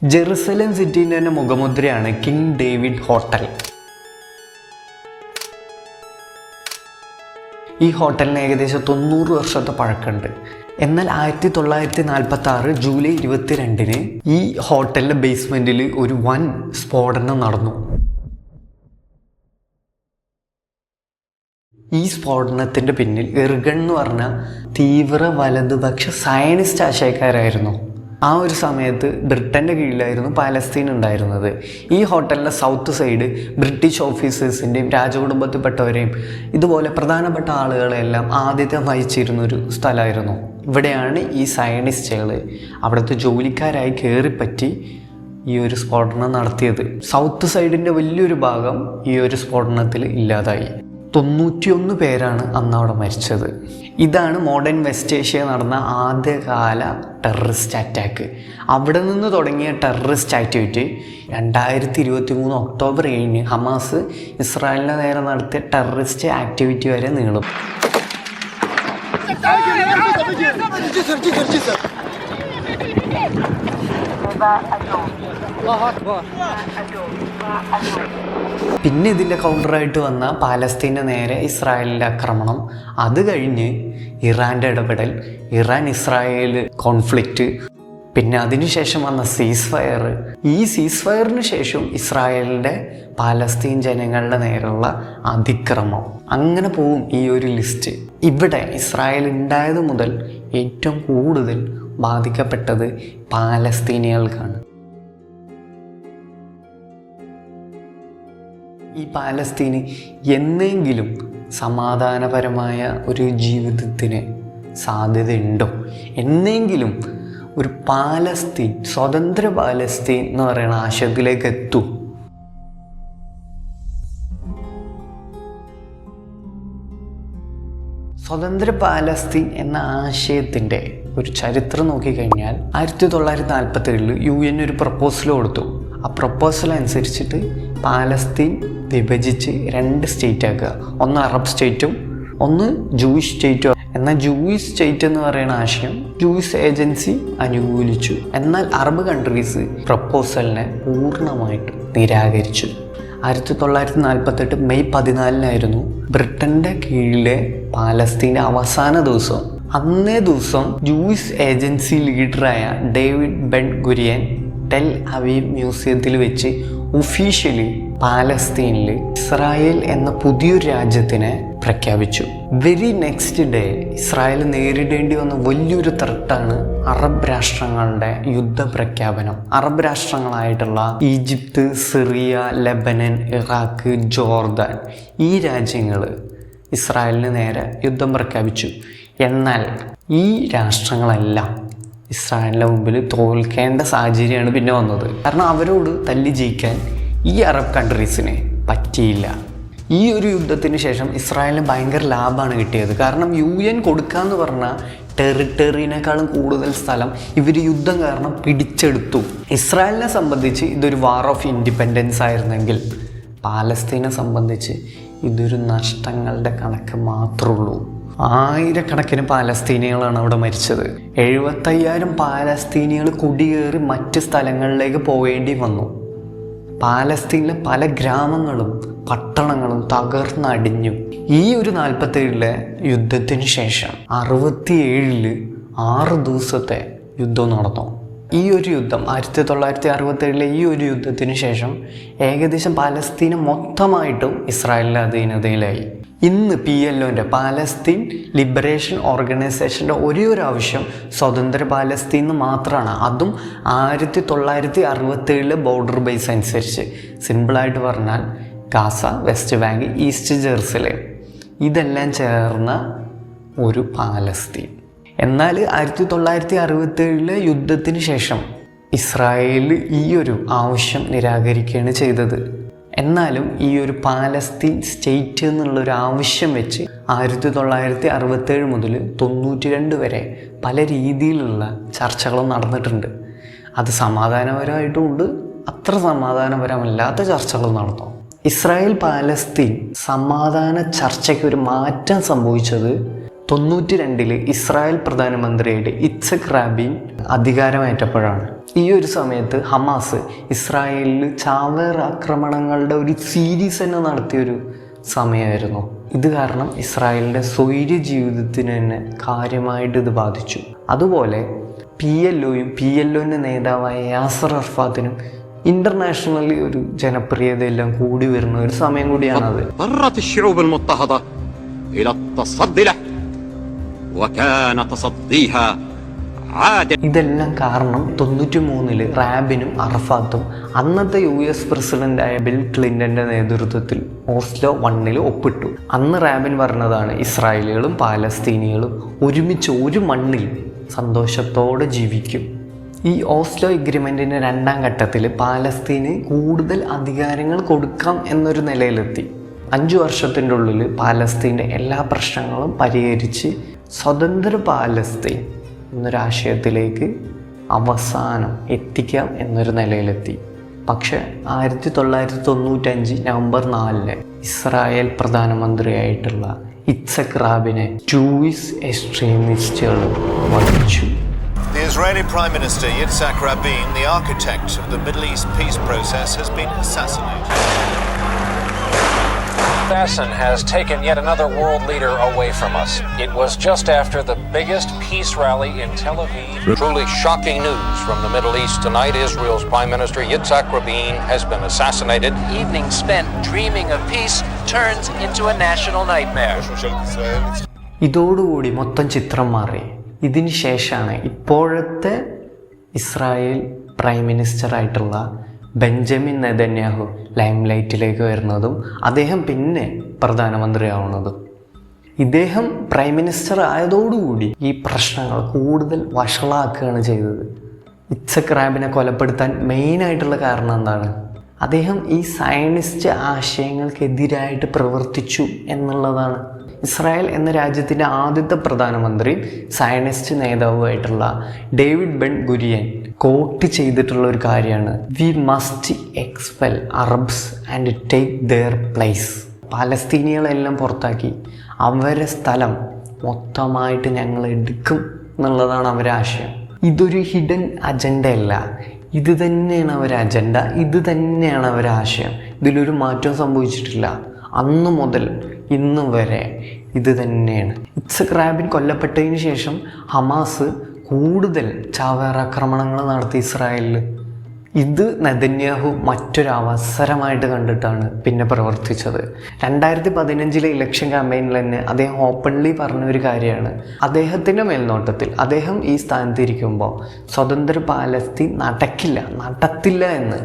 Jerusalem സിറ്റീൻ്റെ തന്നെ മുഖമുദ്രയാണ് king David hotel. ഈ ഹോട്ടലിന് ഏകദേശം 90 വർഷത്തെ പഴക്കമുണ്ട്. എന്നാൽ 1946 ജൂലൈ 22 ഈ ഹോട്ടലിൻ്റെ ബേസ്മെൻറ്റിൽ ഒരു വൻ സ്ഫോടനം നടന്നു. ഈ സ്ഫോടനത്തിൻ്റെ പിന്നിൽ ഇർഗൺ എന്ന് പറഞ്ഞ തീവ്ര വലതുപക്ഷ സയനിസ്റ്റ് ആശയക്കാരായിരുന്നു. ആ ഒരു സമയത്ത് ബ്രിട്ടൻ്റെ കീഴിലായിരുന്നു പാലസ്തീൻ ഉണ്ടായിരുന്നത്. ഈ ഹോട്ടലിൻ്റെ സൗത്ത് സൈഡ് ബ്രിട്ടീഷ് ഓഫീസേഴ്സിൻ്റെയും രാജകുടുംബത്തിൽപ്പെട്ടവരെയും ഇതുപോലെ പ്രധാനപ്പെട്ട ആളുകളെല്ലാം ആദ്യത്തെ വഹിച്ചിരുന്നൊരു സ്ഥലമായിരുന്നു. ഇവിടെയാണ് ഈ സയനിസ്റ്റുകൾ അവിടുത്തെ ജോലിക്കാരായി കയറിപ്പറ്റി ഈ ഒരു സ്ഫോടനം നടത്തിയത്. സൗത്ത് സൈഡിൻ്റെ വലിയൊരു ഭാഗം ഈ ഒരു സ്ഫോടനത്തിൽ ഇല്ലാതായി. 91 പേരാണ് അന്ന് അവിടെ മരിച്ചത്. ഇതാണ് മോഡേൺ വെസ്റ്റ് ഏഷ്യ നടന്ന ആദ്യകാല ടെററിസ്റ്റ് അറ്റാക്ക്. അവിടെ നിന്ന് തുടങ്ങിയ ടെററിസ്റ്റ് ആക്ടിവിറ്റി 2023 ഒക്ടോബർ 7 ഹമാസ് ഇസ്രായേലിന് നേരെ നടത്തിയ ടെററിസ്റ്റ് ആക്ടിവിറ്റി വരെ നീളും. പിന്നെ ഇതിൻ്റെ കൗണ്ടറായിട്ട് വന്ന പാലസ്തീൻ്റെ നേരെ ഇസ്രായേലിൻ്റെ ആക്രമണം, അത് കഴിഞ്ഞ് ഇറാൻ്റെ ഇടപെടൽ, ഇറാൻ ഇസ്രായേൽ കോൺഫ്ലിക്റ്റ്, പിന്നെ അതിനുശേഷം വന്ന സീസ് ഫയർ. ഈ സീസ് ഫയറിന് ശേഷം ഇസ്രായേലിൻ്റെ പാലസ്തീൻ ജനങ്ങളുടെ നേരെയുള്ള അതിക്രമം, അങ്ങനെ പോവും ഈ ഒരു ലിസ്റ്റ്. ഇവിടെ ഇസ്രായേൽ ഉണ്ടായത് മുതൽ ഏറ്റവും കൂടുതൽ ബാധിക്കപ്പെട്ടത് പാലസ്തീനികൾക്കാണ്. ഈ പാലസ്തീന് എന്നെങ്കിലും സമാധാനപരമായ ഒരു ജീവിതത്തിന് സാധ്യതയുണ്ടോ? എന്നെങ്കിലും ഒരു പാലസ്തീൻ, സ്വതന്ത്ര പാലസ്തീൻ എന്ന് പറയുന്ന ആശയത്തിലേക്ക് എത്തും? സ്വതന്ത്ര പാലസ്തീൻ എന്ന ആശയത്തിൻ്റെ ഒരു ചരിത്രം നോക്കിക്കഴിഞ്ഞാൽ 1947 UN ഒരു പ്രപ്പോസൽ കൊടുത്തു. ആ പ്രപ്പോസൽ അനുസരിച്ചിട്ട് പാലസ്തീൻ വിഭജിച്ച് 2 സ്റ്റേറ്റ് ആക്കുക. ഒന്ന് അറബ് സ്റ്റേറ്റും ഒന്ന് ജൂയിഷ് സ്റ്റേറ്റും. എന്നാൽ ജൂയിഷ് സ്റ്റേറ്റ് എന്ന് പറയുന്ന ആശയം ജൂയിഷ് ഏജൻസി അനുകൂലിച്ചു. എന്നാൽ അറബ് കൺട്രീസ് പ്രപ്പോസലിനെ പൂർണ്ണമായിട്ടും നിരാകരിച്ചു. 1948 മെയ് 14 ബ്രിട്ടൻ്റെ കീഴിലെ പാലസ്തീൻ്റെ അവസാന ദിവസം. അന്നേ ദിവസം ജൂയിഷ് ഏജൻസി ലീഡറായ David Ben Gurion Tel Aviv മ്യൂസിയത്തിൽ വെച്ച് ഒഫീഷ്യലി പാലസ്തീനിൽ ഇസ്രായേൽ എന്ന പുതിയൊരു രാജ്യത്തിനെ പ്രഖ്യാപിച്ചു. വെരി നെക്സ്റ്റ് ഡേ ഇസ്രായേൽ നേരിടേണ്ടി വന്ന വലിയൊരു ത്രെട്ടാണ് അറബ് രാഷ്ട്രങ്ങളുടെ യുദ്ധപ്രഖ്യാപനം. അറബ് രാഷ്ട്രങ്ങളായിട്ടുള്ള Egypt, Syria, Lebanon, Iraq, Jordan, ഈ രാജ്യങ്ങൾ ഇസ്രായേലിന് നേരെ യുദ്ധം പ്രഖ്യാപിച്ചു. എന്നാൽ ഈ രാഷ്ട്രങ്ങളെല്ലാം ഇസ്രായേലിൻ്റെ മുമ്പിൽ തോൽക്കേണ്ട സാഹചര്യമാണ് പിന്നെ വന്നത്. കാരണം അവരോട് തല്ലി ജയിക്കാൻ ഈ അറബ് കൺട്രീസിന് പറ്റിയില്ല. ഈ ഒരു യുദ്ധത്തിന് ശേഷം ഇസ്രായേലിന് ഭയങ്കര ലാഭമാണ് കിട്ടിയത്. കാരണം UN കൊടുക്കാമെന്ന് പറഞ്ഞ ടെറിട്ടറിനേക്കാളും കൂടുതൽ സ്ഥലം ഇവർ യുദ്ധം കാരണം പിടിച്ചെടുത്തു. ഇസ്രായേലിനെ സംബന്ധിച്ച് ഇതൊരു വാർ ഓഫ് ഇൻഡിപെൻഡൻസ് ആയിരുന്നെങ്കിൽ പാലസ്തീനെ സംബന്ധിച്ച് ഇതൊരു നഷ്ടങ്ങളുടെ കണക്ക് മാത്രമേ ഉള്ളൂ. ആയിരക്കണക്കിന് പാലസ്തീനികളാണ് അവിടെ മരിച്ചത്. 75,000 പാലസ്തീനികൾ കുടിയേറി മറ്റ് സ്ഥലങ്ങളിലേക്ക് പോവേണ്ടി വന്നു. പാലസ്തീനിലെ പല ഗ്രാമങ്ങളും പട്ടണങ്ങളും തകർന്നടിഞ്ഞു. ഈ ഒരു 47 യുദ്ധത്തിന് ശേഷം 67 6 ദിവസത്തെ യുദ്ധം നടന്നു. ഈ ഒരു യുദ്ധം 1967 ഈ ഒരു യുദ്ധത്തിന് ശേഷം ഏകദേശം പാലസ്തീന് മൊത്തമായിട്ടും ഇസ്രായേലിൻ്റെ അധീനതയിലായി. ഇന്ന് PLOൻ്റെ പാലസ്തീൻ ലിബറേഷൻ ഓർഗനൈസേഷൻ്റെ ഒരേ ഒരു ആവശ്യം സ്വതന്ത്ര പാലസ്തീൻ മാത്രമാണ്. അതും 1967 ബോർഡർ ബേസ് അനുസരിച്ച്. സിമ്പിളായിട്ട് പറഞ്ഞാൽ Gaza, west bank, east Jerusalem ഇതെല്ലാം ചേർന്ന ഒരു പാലസ്തീൻ. എന്നാൽ 1967 യുദ്ധത്തിന് ശേഷം ഇസ്രായേൽ ഈ ഒരു ആവശ്യം നിരാകരിക്കുകയാണ് ചെയ്തത്. എന്നാലും ഈ ഒരു പാലസ്തീൻ സ്റ്റേറ്റ് എന്നുള്ളൊരു ആവശ്യം വെച്ച് 1967 മുതൽ 92 വരെ പല രീതിയിലുള്ള ചർച്ചകളും നടന്നിട്ടുണ്ട്. അത് സമാധാനപരമായിട്ടുമുണ്ട്, അത്ര സമാധാനപരമല്ലാത്ത ചർച്ചകളും നടന്നു. ഇസ്രായേൽ പാലസ്തീൻ സമാധാന ചർച്ചയ്ക്ക് ഒരു മാറ്റം സംഭവിച്ചത് 92 ഇസ്രായേൽ പ്രധാനമന്ത്രിയായിട്ട് ഇറ്റ്സക് റാബിൻ അധികാരമേറ്റപ്പോഴാണ്. ഈ ഒരു സമയത്ത് ഹമാസ് ഇസ്രായേലിൽ ചാവേർ ആക്രമണങ്ങളുടെ ഒരു സീരീസ് തന്നെ നടത്തിയൊരു സമയമായിരുന്നു. ഇത് കാരണം ഇസ്രായേലിൻ്റെ സ്വൈര്യ ജീവിതത്തിന് തന്നെ കാര്യമായിട്ട് ഇത് ബാധിച്ചു. അതുപോലെ PLOൻ്റെ നേതാവായ യാസർ അറഫാത്തിനും ഇന്റർനാഷണലി ഒരു ജനപ്രിയതയെല്ലാം കൂടി വരുന്ന ഒരു സമയം കൂടിയാണത്. ഇതെല്ലാം കാരണം 93 റാബിനും അറഫാത്തും അന്നത്തെ US പ്രസിഡന്റായ ബിൽ ക്ലിന്റന്റെ നേതൃത്വത്തിൽ ഓസ്ലോ 1 ഒപ്പിട്ടു. അന്ന് റാബിൻ പറഞ്ഞതാണ് ഇസ്രായേലികളും പാലസ്തീനികളും ഒരുമിച്ച് ഒരു മണ്ണിൽ സന്തോഷത്തോടെ ജീവിക്കും. ഈ ഓസ്ലോ എഗ്രിമെൻറ്റിൻ്റെ 2ാം ഘട്ടത്തിൽ പാലസ്തീന് കൂടുതൽ അധികാരങ്ങൾ കൊടുക്കാം എന്നൊരു നിലയിലെത്തി. 5 വർഷത്തിൻ്റെ ഉള്ളിൽ പാലസ്തീൻ്റെ എല്ലാ പ്രശ്നങ്ങളും പരിഹരിച്ച് സ്വതന്ത്ര പാലസ്തീൻ എന്നൊരാശയത്തിലേക്ക് അവസാനം എത്തിക്കാം എന്നൊരു നിലയിലെത്തി. പക്ഷേ 1995 നവംബർ 4 ഇസ്രായേൽ പ്രധാനമന്ത്രിയായിട്ടുള്ള ഇറ്റ്സക് റാബിനെ ജൂയിഷ് എക്സ്ട്രീമിസ്റ്റുകൾ വധിച്ചു. The Israeli Prime Minister Yitzhak Rabin, the architect of the Middle East peace process, has been assassinated. Assassin has taken yet another world leader away from us. It was just after the biggest peace rally in Tel Aviv. Truly shocking news from the Middle East tonight. Israel's Prime Minister Yitzhak Rabin has been assassinated. Evening spent dreaming of peace turns into a national nightmare. ഇതോടുകൂടി മൊത്തം ചിത്രം മാറി. ഇതിന് ശേഷമാണ് ഇപ്പോഴത്തെ Israel prime മിനിസ്റ്ററായിട്ടുള്ള Benjamin Netanyahu ലൈംലൈറ്റിലേക്ക് വരുന്നതും അദ്ദേഹം പിന്നെ പ്രധാനമന്ത്രിയാവുന്നതും. ഇദ്ദേഹം പ്രൈം മിനിസ്റ്റർ ആയതോടുകൂടി ഈ പ്രശ്നങ്ങൾ കൂടുതൽ വഷളാക്കുകയാണ് ചെയ്തത്. ഇറ്റ്സക് റാബിനെ കൊലപ്പെടുത്താൻ മെയിനായിട്ടുള്ള കാരണം എന്താണ്? അദ്ദേഹം ഈ സയനിസ്റ്റ് ആശയങ്ങൾക്കെതിരായിട്ട് പ്രവർത്തിച്ചു എന്നുള്ളതാണ്. ഇസ്രായേൽ എന്ന രാജ്യത്തിൻ്റെ ആദ്യത്തെ പ്രധാനമന്ത്രി സയനിസ്റ്റ് നേതാവുമായിട്ടുള്ള ഡേവിഡ് ബെൻ ഗുരിയൻ കോട്ട് ചെയ്തിട്ടുള്ള ഒരു കാര്യമാണ്, we must expel Arabs and take their place. പാലസ്തീനികളെല്ലാം പുറത്താക്കി അവരെ സ്ഥലം മൊത്തമായിട്ട് ഞങ്ങൾ എടുക്കും എന്നുള്ളതാണ് അവരുടെ ആശയം. ഇതൊരു ഹിഡൻ അജണ്ട അല്ല, ഇത് തന്നെയാണ് അവരുടെ അജണ്ട, ഇത് തന്നെയാണ് അവരുടെ ആശയം. ഇതിലൊരു മാറ്റവും സംഭവിച്ചിട്ടില്ല. അന്ന് മുതൽ ഇന്ന് വരെ ഇത് തന്നെയാണ്. ഇറ്റ്സക് റാബിൻ കൊല്ലപ്പെട്ടതിന് ശേഷം ഹമാസ് കൂടുതൽ ചാവേറാക്രമണങ്ങൾ നടത്തി ഇസ്രായേലിൽ. ഇത് നെതന്യാഹു മറ്റൊരു അവസരമായിട്ട് കണ്ടിട്ടാണ് പിന്നെ പ്രവർത്തിച്ചത്. 2015 ഇലക്ഷൻ ക്യാമ്പയിനിൽ തന്നെ അദ്ദേഹം ഓപ്പൺലി പറഞ്ഞൊരു കാര്യമാണ്, അദ്ദേഹത്തിൻ്റെ മേൽനോട്ടത്തിൽ അദ്ദേഹം ഈ സ്ഥാനത്തിരിക്കുമ്പോൾ സ്വതന്ത്ര പാലസ്തീൻ നടത്തില്ല എന്ന്.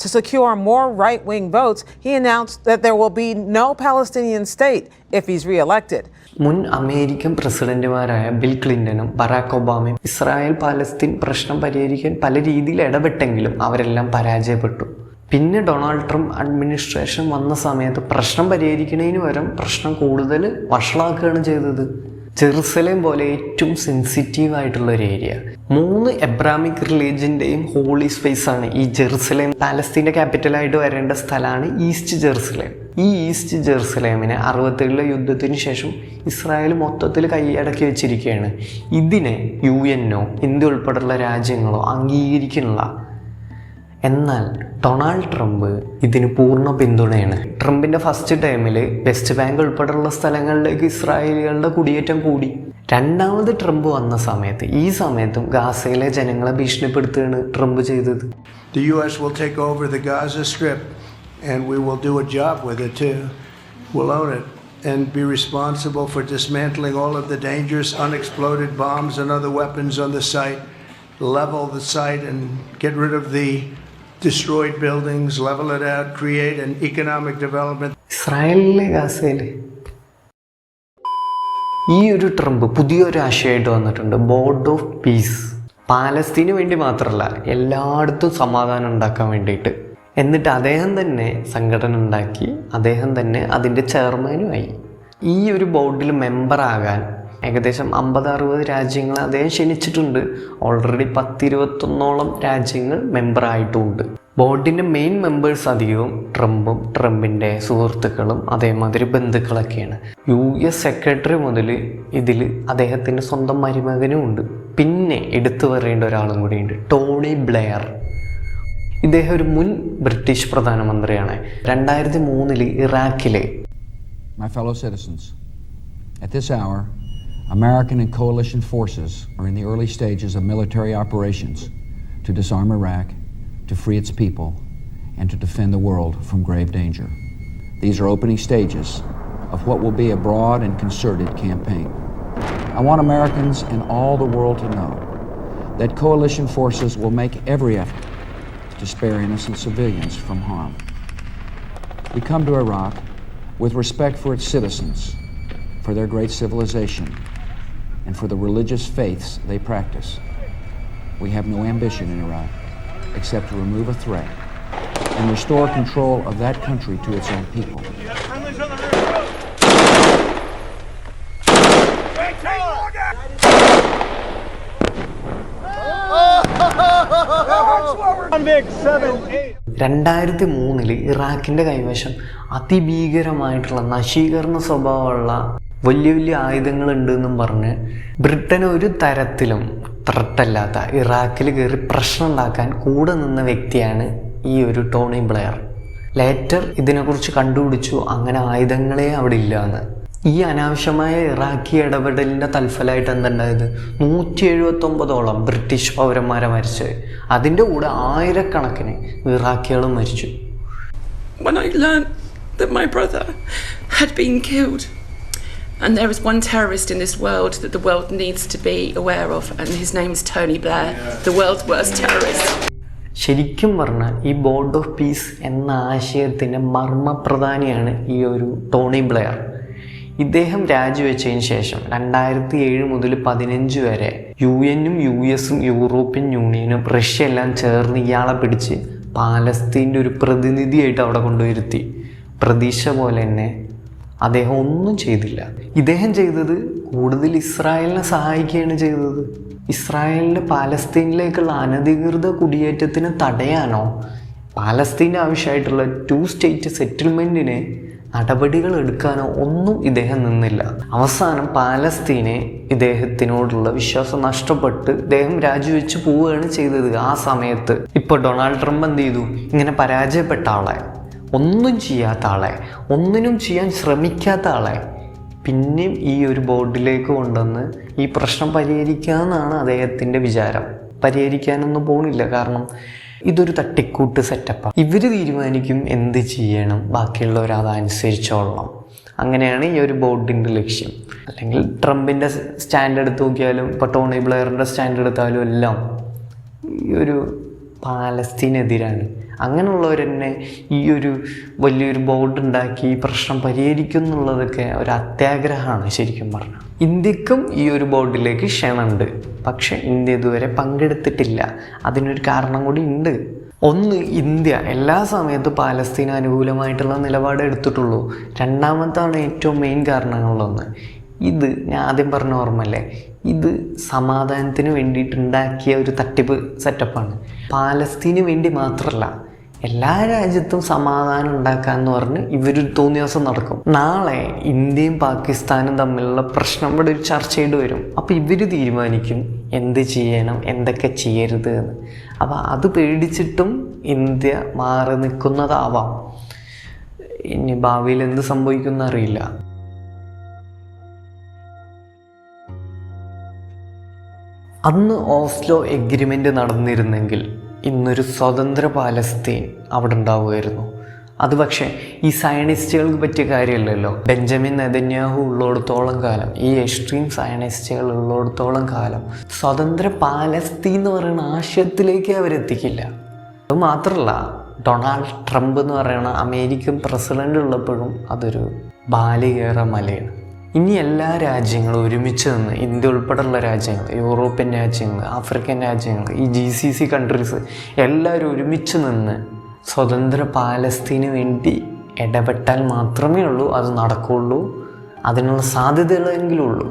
To secure more right-wing votes, he announced that there will be no Palestinian state if he's re-elected. മുൻ അമേരിക്കൻ പ്രസിഡന്റുമാരായ ബിൽ ക്ലിന്റനും ബറാക് ഒബാമയും ഇസ്രായേൽ പാലസ്തീൻ പ്രശ്നം പരിഹരിക്കാൻ പല രീതിയിൽ ഇടപെട്ടെങ്കിലും അവരെല്ലാം പരാജയപ്പെട്ടു. പിന്നെ ഡൊണാൾഡ് ട്രംപ് അഡ്മിനിസ്ട്രേഷൻ വന്ന സമയത്ത് പ്രശ്നം പരിഹരിക്കുന്നതിന് പകരം പ്രശ്നം കൂടുതൽ വഷളാക്കുകയാണ് ചെയ്തത്. ജെറുസലേം പോലെ ഏറ്റവും സെൻസിറ്റീവ് ആയിട്ടുള്ള ഒരു ഏരിയ, 3 എബ്രാമിക് റിലീജിയൻ്റെയും ഹോളി സ്പേസ് ആണ് ഈ ജെറുസലേം. പാലസ്തീൻ്റെ ക്യാപിറ്റലായിട്ട് വരേണ്ട സ്ഥലമാണ് ഈസ്റ്റ് ജെറുസലേം. ഈ ഈസ്റ്റ് ജെറുസലേമിനെ 67 യുദ്ധത്തിന് ശേഷം ഇസ്രായേൽ മൊത്തത്തിൽ കൈയടക്കി വെച്ചിരിക്കുകയാണ്. ഇതിനെ UN-ഓ ഇന്ത്യ ഉൾപ്പെടെയുള്ള രാജ്യങ്ങളോ അംഗീകരിക്കുന്നില്ല. എന്നാൽ ഡൊണാൾഡ് ട്രംപ് ഇതിന് പൂർണ്ണ പിന്തുണയാണ്. ട്രംപിൻ്റെ ഫസ്റ്റ് ടൈമിൽ വെസ്റ്റ് ബാങ്ക് ഉൾപ്പെടെയുള്ള സ്ഥലങ്ങളിലേക്ക് ഇസ്രായേലികളുടെ കുടിയേറ്റം കൂടി. രണ്ടാമത് ട്രംപ് വന്ന സമയത്ത് ഈ സമയത്തും ഗാസയിലെ ജനങ്ങളെ ഭീഷണിപ്പെടുത്തുകയാണ് ട്രംപ് ചെയ്തത്. The US will take over the Gaza Strip and we will do a job with it too. We'll own it and be responsible for dismantling all of the dangerous unexploded bombs and other weapons on the site, level the site and get rid of the destroyed buildings, level it out, create an economic development. ഇസ്രായേലിലെ ഗാസയിൽ ഈ ഒരു Trump പുതിയൊരു ആശയമായിട്ട് വന്നിട്ടുണ്ട്, board of peace. പാലസ്തീന് വേണ്ടി മാത്രമല്ല, എല്ലായിടത്തും സമാധാനം ഉണ്ടാക്കാൻ വേണ്ടിയിട്ട്. എന്നിട്ട് അദ്ദേഹം തന്നെ സംഘടന ഉണ്ടാക്കി, അദ്ദേഹം തന്നെ അതിൻ്റെ ചെയർമാനുമായി. ഈ ഒരു ബോർഡിൽ മെമ്പറാകാൻ ഏകദേശം 50-60 രാജ്യങ്ങളെ അദ്ദേഹം ക്ഷണിച്ചിട്ടുണ്ട്. ഓൾറെഡി 10-21 രാജ്യങ്ങൾ മെമ്പറായിട്ടുമുണ്ട്. ബോർഡിൻ്റെ മെയിൻ മെമ്പേഴ്സ് അധികവും ട്രംപും ട്രംപിൻ്റെ സുഹൃത്തുക്കളും അതേമാതിരി ബന്ധുക്കളൊക്കെയാണ്. US സെക്രട്ടറി മുതൽ ഇതിൽ അദ്ദേഹത്തിൻ്റെ സ്വന്തം മരുമകനും ഉണ്ട്. പിന്നെ എടുത്തു പറയേണ്ട ഒരാളും കൂടിയുണ്ട്, ടോണി ബ്ലെയർ. ഇദ്ദേഹം ഒരു മുൻ ബ്രിട്ടീഷ് പ്രധാനമന്ത്രിയാണ്. 2003 ഇറാഖിലെ My fellow citizens, at this hour, American and coalition forces are in the early stages of military operations to disarm Iraq, to free its people, and to defend the world from grave danger. These are opening stages of what will be a broad and concerted campaign. I want Americans and all the world to know that coalition forces will make every effort to spare innocent civilians from harm. We come to Iraq with respect for its citizens, for their great civilization, and for the religious faiths they practice. We have no ambition in Iraq except to remove a threat and restore control of that country to its own people. Convict 7-8. 2003 ഇറാഖിൻ്റെ കൈവശം അതിഭീകരമായിട്ടുള്ള നശീകരണ സ്വഭാവമുള്ള വലിയ വലിയ ആയുധങ്ങളുണ്ട് എന്നും പറഞ്ഞ് Britain ഒരു തരത്തിലും ത്രട്ടല്ലാത്ത ഇറാഖിൽ കയറി പ്രശ്നം ഉണ്ടാക്കാൻ കൂടെ നിന്ന വ്യക്തിയാണ് ഈ ഒരു ടോണി ബ്ലെയർ. ലേറ്റർ ഇതിനെക്കുറിച്ച് കണ്ടുപിടിച്ചു, അങ്ങനെ ആയുധങ്ങളെ അവിടെ ഇല്ല എന്ന്. ഈ അനാവശ്യമായ ഇറാഖി ഇടപെടലിൻ്റെ തൽഫലമായിട്ട് എന്തുണ്ടായത്, 179 ബ്രിട്ടീഷ് പൗരന്മാരെ മരിച്ച്, അതിൻ്റെ കൂടെ ആയിരക്കണക്കിന് ഇറാഖികളും മരിച്ചു. When I learned that my brother had been killed, and there is one terrorist in this world that the world needs to be aware of, and his name is Tony Blair, the world's worst terrorist. ശരിക്കും പറഞ്ഞാൽ ഈ board of peace എന്ന ആശയത്തിൻ്റെ മർമ്മപ്രധാനിയാണ് ഈ ഒരു Tony Blair. ഇദ്ദേഹം രാജിവെച്ചതിന് ശേഷം 2007 മുതൽ 2015 വരെ UN-ഉം US-ഉം യൂറോപ്യൻ യൂണിയനും റഷ്യ എല്ലാം ചേർന്ന് ഇയാളെ പിടിച്ച് പാലസ്തീൻ്റെ ഒരു പ്രതിനിധിയായിട്ട് അവിടെ കൊണ്ടുവരുത്തി. പ്രതീക്ഷ പോലെ തന്നെ അദ്ദേഹം ഒന്നും ചെയ്തില്ല. ഇദ്ദേഹം ചെയ്തത് കൂടുതൽ ഇസ്രായേലിനെ സഹായിക്കുകയാണ് ചെയ്തത്. ഇസ്രായേലിൻ്റെ പാലസ്തീനിലേക്കുള്ള അനധികൃത കുടിയേറ്റത്തിന് തടയാനോ പാലസ്തീൻ്റെ ആവശ്യമായിട്ടുള്ള 2 സ്റ്റേറ്റ് സെറ്റിൽമെൻറ്റിന് നടപടികൾ എടുക്കാനോ ഒന്നും ഇദ്ദേഹം നിന്നില്ല. അവസാനം പാലസ്തീനെ ഇദ്ദേഹത്തിനോടുള്ള വിശ്വാസം നഷ്ടപ്പെട്ട് ഇദ്ദേഹം രാജിവെച്ച് പോവുകയാണ് ചെയ്തത്. ആ സമയത്ത് ഇപ്പോൾ ഡൊണാൾഡ് ട്രംപ് എന്ത് ചെയ്തു, ഇങ്ങനെ പരാജയപ്പെട്ട ആളെ, ഒന്നും ചെയ്യാത്ത ആളെ, ഒന്നിനും ചെയ്യാൻ ശ്രമിക്കാത്ത ആളെ പിന്നെയും ഈ ഒരു ബോർഡിലേക്ക് കൊണ്ടുവന്ന് ഈ പ്രശ്നം പരിഹരിക്കാമെന്നാണ് അദ്ദേഹത്തിൻ്റെ വിചാരം. പരിഹരിക്കാനൊന്നും പോണില്ല, കാരണം ഇതൊരു തട്ടിക്കൂട്ട് സെറ്റപ്പാണ്. ഇവർ തീരുമാനിക്കും എന്ത് ചെയ്യണം, ബാക്കിയുള്ളവർ അതനുസരിച്ചോളണം. അങ്ങനെയാണ് ഈ ഒരു ബോർഡിൻ്റെ ലക്ഷ്യം. അല്ലെങ്കിൽ ട്രംപിൻ്റെ സ്റ്റാൻഡ് എടുത്ത് നോക്കിയാലും ഇപ്പോൾ ടോണി ബ്ലെയറിൻ്റെ സ്റ്റാൻഡ് എടുത്താലും എല്ലാം ഈ ഒരു പാലസ്തീനെതിരാണ്. അങ്ങനെയുള്ളവർ തന്നെ ഈ ഒരു വലിയൊരു ബോർഡ് ഉണ്ടാക്കി ഈ പ്രശ്നം പരിഹരിക്കും എന്നുള്ളതൊക്കെ ഒരു അത്യാഗ്രഹമാണ് ശരിക്കും പറഞ്ഞാൽ. ഇന്ത്യക്കും ഈ ഒരു ബോർഡിലേക്ക് ക്ഷണമുണ്ട്, പക്ഷെ ഇന്ത്യ ഇതുവരെ പങ്കെടുത്തിട്ടില്ല. അതിനൊരു കാരണം കൂടി ഉണ്ട്. ഒന്ന്, ഇന്ത്യ എല്ലാ സമയത്തും പാലസ്തീന് അനുകൂലമായിട്ടുള്ള നിലപാട് എടുത്തിട്ടുള്ളൂ. രണ്ടാമത്താണ് ഏറ്റവും മെയിൻ കാരണങ്ങളിലൊന്ന്, ഇത് ഞാൻ ആദ്യം പറഞ്ഞ ഓർമ്മല്ലേ, ഇത് സമാധാനത്തിന് വേണ്ടിയിട്ടുണ്ടാക്കിയ ഒരു തട്ടിപ്പ് സെറ്റപ്പാണ്. പാലസ്തീന് വേണ്ടി മാത്രമല്ല, എല്ലാ രാജ്യത്തും സമാധാനം ഉണ്ടാക്കാമെന്ന് പറഞ്ഞ് ഇവർ തോന്നിയ ദിവസം നടക്കും. നാളെ ഇന്ത്യയും പാകിസ്ഥാനും തമ്മിലുള്ള പ്രശ്നം ഇവിടെ ഒരു ചർച്ച ചെയ്ത് വരും. അപ്പോൾ ഇവർ തീരുമാനിക്കും എന്ത് ചെയ്യണം, എന്തൊക്കെ ചെയ്യരുത് എന്ന്. അപ്പോൾ അത് പേടിച്ചിട്ടും ഇന്ത്യ മാറി നിൽക്കുന്നതാവാം. ഇനി ഭാവിയിൽ എന്ത് സംഭവിക്കുമെന്ന് അറിയില്ല. അന്ന് ഓസ്ലോ എഗ്രിമെൻ്റ് നടന്നിരുന്നെങ്കിൽ ഇന്നൊരു സ്വതന്ത്ര പാലസ്തീൻ അവിടെ ഉണ്ടാവുമായിരുന്നു. അത് പക്ഷേ ഈ സയനിസ്റ്റുകൾക്ക് പറ്റിയ കാര്യമല്ലല്ലോ. ബെഞ്ചമിൻ നെതന്യാഹു ഉള്ളിടത്തോളം കാലം, ഈ എക്സ്ട്രീം സയനിസ്റ്റുകൾ ഉള്ളിടത്തോളം കാലം സ്വതന്ത്ര പാലസ്തീൻ എന്ന് പറയുന്ന ആശയത്തിലേക്ക് അവരെത്തിക്കില്ല. അതുമാത്രമല്ല, ഡൊണാൾഡ് ട്രംപ് എന്ന് പറയുന്ന അമേരിക്കൻ പ്രസിഡൻ്റ് ഉള്ളപ്പോഴും അതൊരു ബാലികേറ മലയാണ്. ഇനി എല്ലാ രാജ്യങ്ങളും ഒരുമിച്ച് നിന്ന്, ഇന്ത്യ ഉൾപ്പെടെയുള്ള രാജ്യങ്ങൾ, യൂറോപ്യൻ രാജ്യങ്ങൾ, ആഫ്രിക്കൻ രാജ്യങ്ങൾ, ഈ GCC കൺട്രീസ് എല്ലാവരും ഒരുമിച്ച് നിന്ന് സ്വതന്ത്ര പാലസ്തീന് വേണ്ടി ഇടപെട്ടാൽ മാത്രമേ ഉള്ളൂ അത് നടക്കുകയുള്ളൂ. അതിനുള്ള സാധ്യതകളെങ്കിലും ഉള്ളൂ.